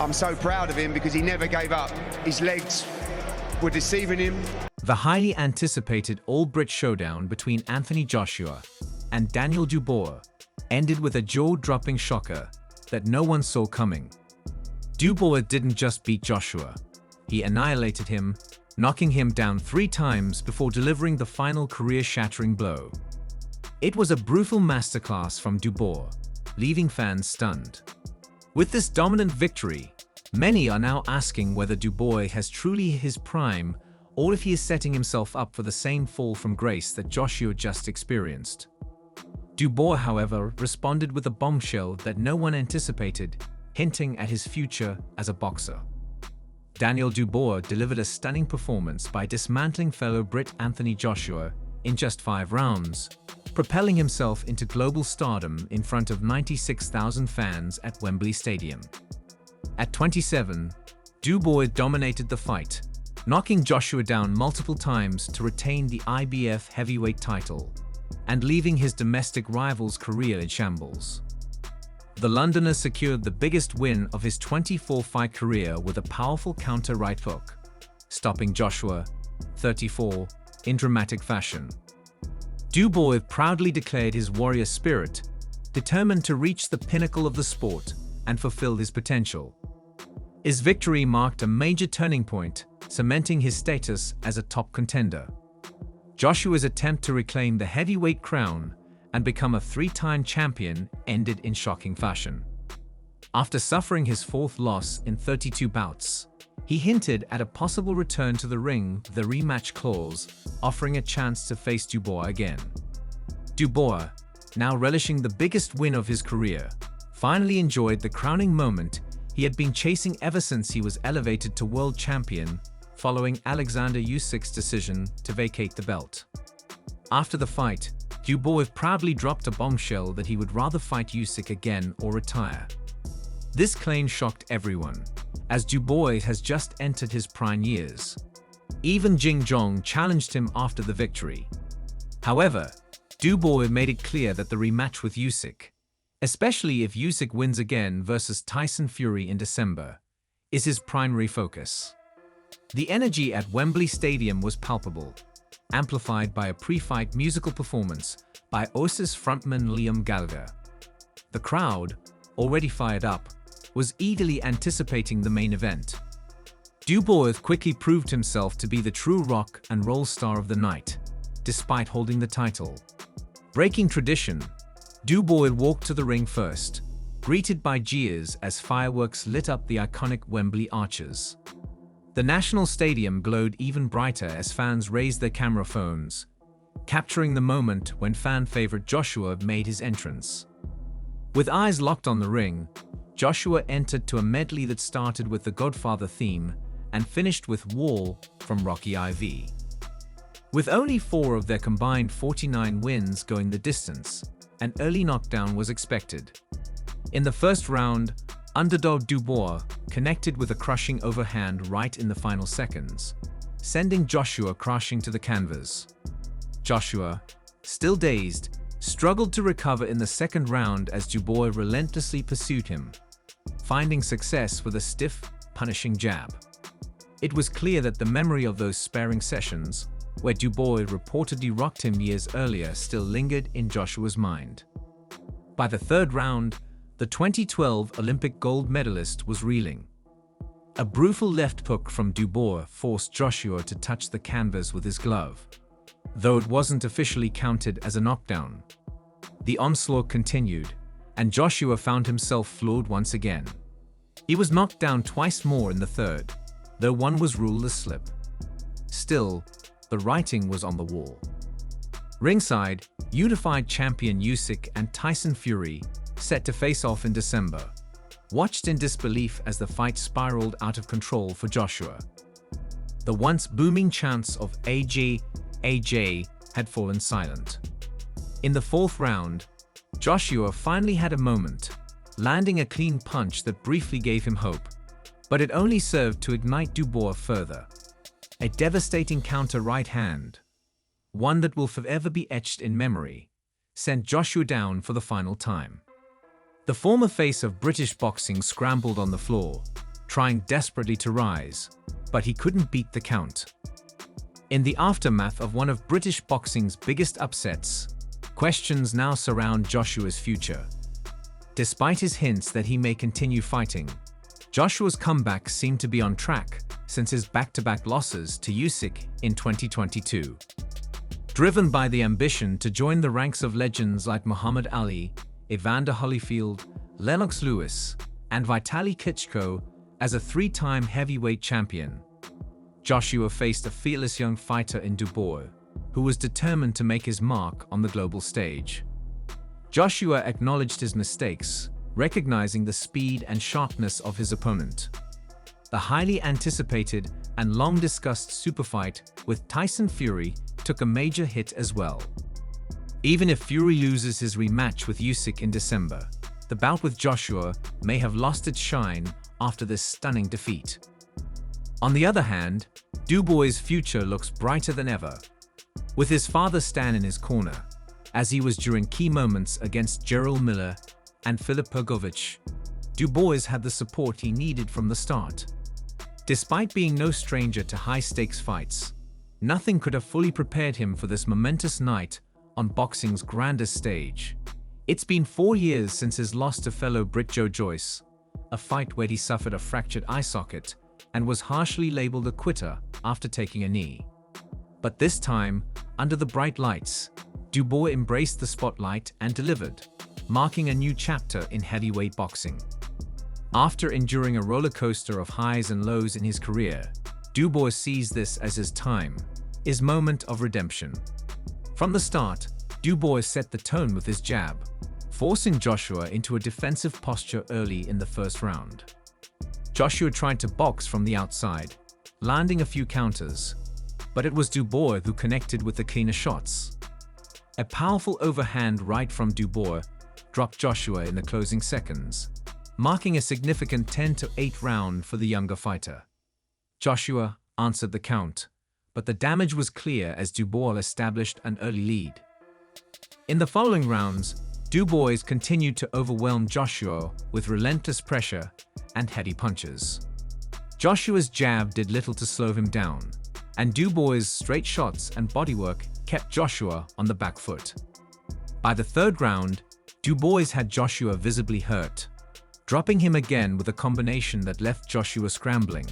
I'm so proud of him because he never gave up. His legs were deceiving him. The highly anticipated All-Brit showdown between Anthony Joshua and Daniel Dubois ended with a jaw-dropping shocker that no one saw coming. Dubois didn't just beat Joshua, he annihilated him, knocking him down 3 times before delivering the final career-shattering blow. It was a brutal masterclass from Dubois, leaving fans stunned. With this dominant victory, many are now asking whether Dubois has truly hit his prime or if he is setting himself up for the same fall from grace that Joshua just experienced. Dubois, however, responded with a bombshell that no one anticipated, hinting at his future as a boxer. Daniel Dubois delivered a stunning performance by dismantling fellow Brit Anthony Joshua in just 5 rounds, propelling himself into global stardom in front of 96,000 fans at Wembley Stadium. At 27, Dubois dominated the fight, knocking Joshua down multiple times to retain the IBF heavyweight title, and leaving his domestic rival's career in shambles. The Londoner secured the biggest win of his 24-fight career with a powerful counter right hook, stopping Joshua, 34, in dramatic fashion. Dubois proudly declared his warrior spirit, determined to reach the pinnacle of the sport and fulfill his potential. His victory marked a major turning point, cementing his status as a top contender. Joshua's attempt to reclaim the heavyweight crown and become a 3-time champion ended in shocking fashion. After suffering his 4th loss in 32 bouts, he hinted at a possible return to the ring with the rematch clause, offering a chance to face Dubois again. Dubois, now relishing the biggest win of his career, finally enjoyed the crowning moment he had been chasing ever since he was elevated to world champion following Alexander Usyk's decision to vacate the belt. After the fight, Dubois proudly dropped a bombshell that he would rather fight Usyk again or retire. This claim shocked everyone, as Dubois has just entered his prime years. Even Jing Jong challenged him after the victory. However, Dubois made it clear that the rematch with Usyk, especially if Usyk wins again versus Tyson Fury in December, is his primary focus. The energy at Wembley Stadium was palpable, amplified by a pre-fight musical performance by Oasis frontman Liam Gallagher. The crowd, already fired up, was eagerly anticipating the main event. Dubois quickly proved himself to be the true rock and roll star of the night, despite holding the title. Breaking tradition, Dubois walked to the ring first, greeted by jeers as fireworks lit up the iconic Wembley arches. The National Stadium glowed even brighter as fans raised their camera phones, capturing the moment when fan favorite Joshua made his entrance. With eyes locked on the ring, Joshua entered to a medley that started with the Godfather theme and finished with Wall from Rocky IV. With only 4 of their combined 49 wins going the distance, an early knockdown was expected. In the first round, underdog Dubois connected with a crushing overhand right in the final seconds, sending Joshua crashing to the canvas. Joshua, still dazed, struggled to recover in the second round as Dubois relentlessly pursued him, finding success with a stiff, punishing jab. It was clear that the memory of those sparring sessions, where Dubois reportedly rocked him years earlier, still lingered in Joshua's mind. By the third round, the 2012 Olympic gold medalist was reeling. A brutal left hook from Dubois forced Joshua to touch the canvas with his glove. Though it wasn't officially counted as a knockdown, the onslaught continued, and Joshua found himself floored once again. He was knocked down twice more in the third, though one was ruled a slip. Still, the writing was on the wall. Ringside, unified champion Usyk and Tyson Fury, set to face off in December, watched in disbelief as the fight spiraled out of control for Joshua. The once booming chants of AJ, AJ had fallen silent. In the 4th round, Joshua finally had a moment, landing a clean punch that briefly gave him hope, but it only served to ignite Dubois further. A devastating counter right hand, one that will forever be etched in memory, sent Joshua down for the final time. The former face of British boxing scrambled on the floor, trying desperately to rise, but he couldn't beat the count. In the aftermath of one of British boxing's biggest upsets, questions now surround Joshua's future. Despite his hints that he may continue fighting, Joshua's comeback seemed to be on track since his back-to-back losses to Usyk in 2022. Driven by the ambition to join the ranks of legends like Muhammad Ali, Evander Holyfield, Lennox Lewis, and Vitaly Klitschko as a three-time heavyweight champion, Joshua faced a fearless young fighter in Dubois, who was determined to make his mark on the global stage. Joshua acknowledged his mistakes, recognizing the speed and sharpness of his opponent. The highly anticipated and long-discussed super fight with Tyson Fury took a major hit as well. Even if Fury loses his rematch with Usyk in December, the bout with Joshua may have lost its shine after this stunning defeat. On the other hand, Dubois' future looks brighter than ever. With his father Stan in his corner, as he was during key moments against Gerald Miller and Filip Pugovic, Dubois had the support he needed from the start. Despite being no stranger to high-stakes fights, nothing could have fully prepared him for this momentous night on boxing's grandest stage. It's been 4 years since his loss to fellow Brit Joe Joyce, a fight where he suffered a fractured eye socket and was harshly labeled a quitter after taking a knee. But this time, under the bright lights, Dubois embraced the spotlight and delivered, marking a new chapter in heavyweight boxing. After enduring a roller coaster of highs and lows in his career, Dubois sees this as his time, his moment of redemption. From the start, Dubois set the tone with his jab, forcing Joshua into a defensive posture early in the first round. Joshua tried to box from the outside, landing a few counters, but it was Dubois who connected with the cleaner shots. A powerful overhand right from Dubois dropped Joshua in the closing seconds, marking a significant 10-8 round for the younger fighter. Joshua answered the count, but the damage was clear as Dubois established an early lead. In the following rounds, Dubois continued to overwhelm Joshua with relentless pressure and heady punches. Joshua's jab did little to slow him down, and Dubois' straight shots and bodywork kept Joshua on the back foot. By the third round, Dubois had Joshua visibly hurt, dropping him again with a combination that left Joshua scrambling.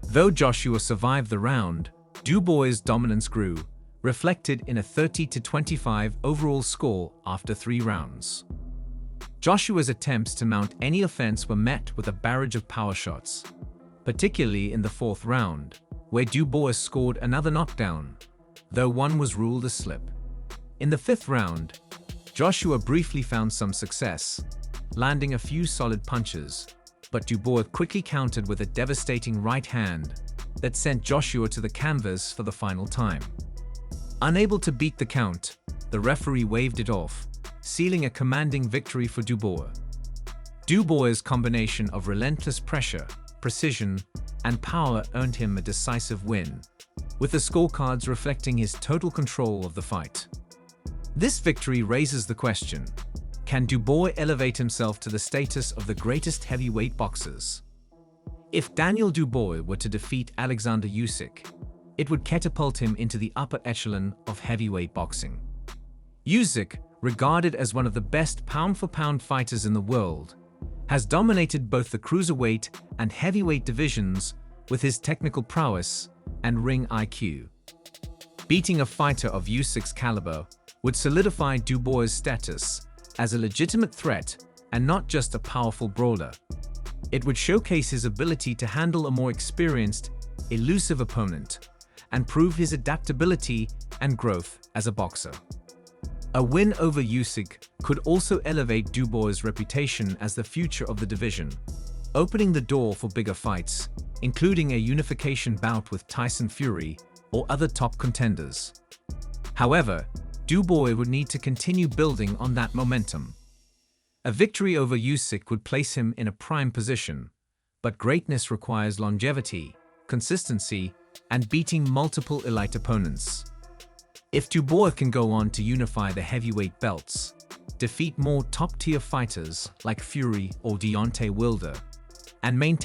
Though Joshua survived the round, Dubois' dominance grew, reflected in a 30-25 overall score after 3 rounds. Joshua's attempts to mount any offense were met with a barrage of power shots, particularly in the 4th round, where Dubois scored another knockdown, though one was ruled a slip. In the 5th round, Joshua briefly found some success, landing a few solid punches, but Dubois quickly countered with a devastating right hand that sent Joshua to the canvas for the final time. Unable to beat the count, the referee waved it off, sealing a commanding victory for Dubois. Dubois' combination of relentless pressure, precision, and power earned him a decisive win, with the scorecards reflecting his total control of the fight. This victory raises the question: can Dubois elevate himself to the status of the greatest heavyweight boxers? If Daniel Dubois were to defeat Alexander Usyk, it would catapult him into the upper echelon of heavyweight boxing. Usyk, regarded as one of the best pound-for-pound fighters in the world, has dominated both the cruiserweight and heavyweight divisions with his technical prowess and ring IQ. Beating a fighter of Usyk's caliber would solidify Dubois' status as a legitimate threat and not just a powerful brawler. It would showcase his ability to handle a more experienced, elusive opponent and prove his adaptability and growth as a boxer. A win over Usyk could also elevate Dubois' reputation as the future of the division, opening the door for bigger fights, including a unification bout with Tyson Fury or other top contenders. However, Dubois would need to continue building on that momentum. A victory over Usyk would place him in a prime position, but greatness requires longevity, consistency, and beating multiple elite opponents. If Dubois can go on to unify the heavyweight belts, defeat more top-tier fighters like Fury or Deontay Wilder, and maintain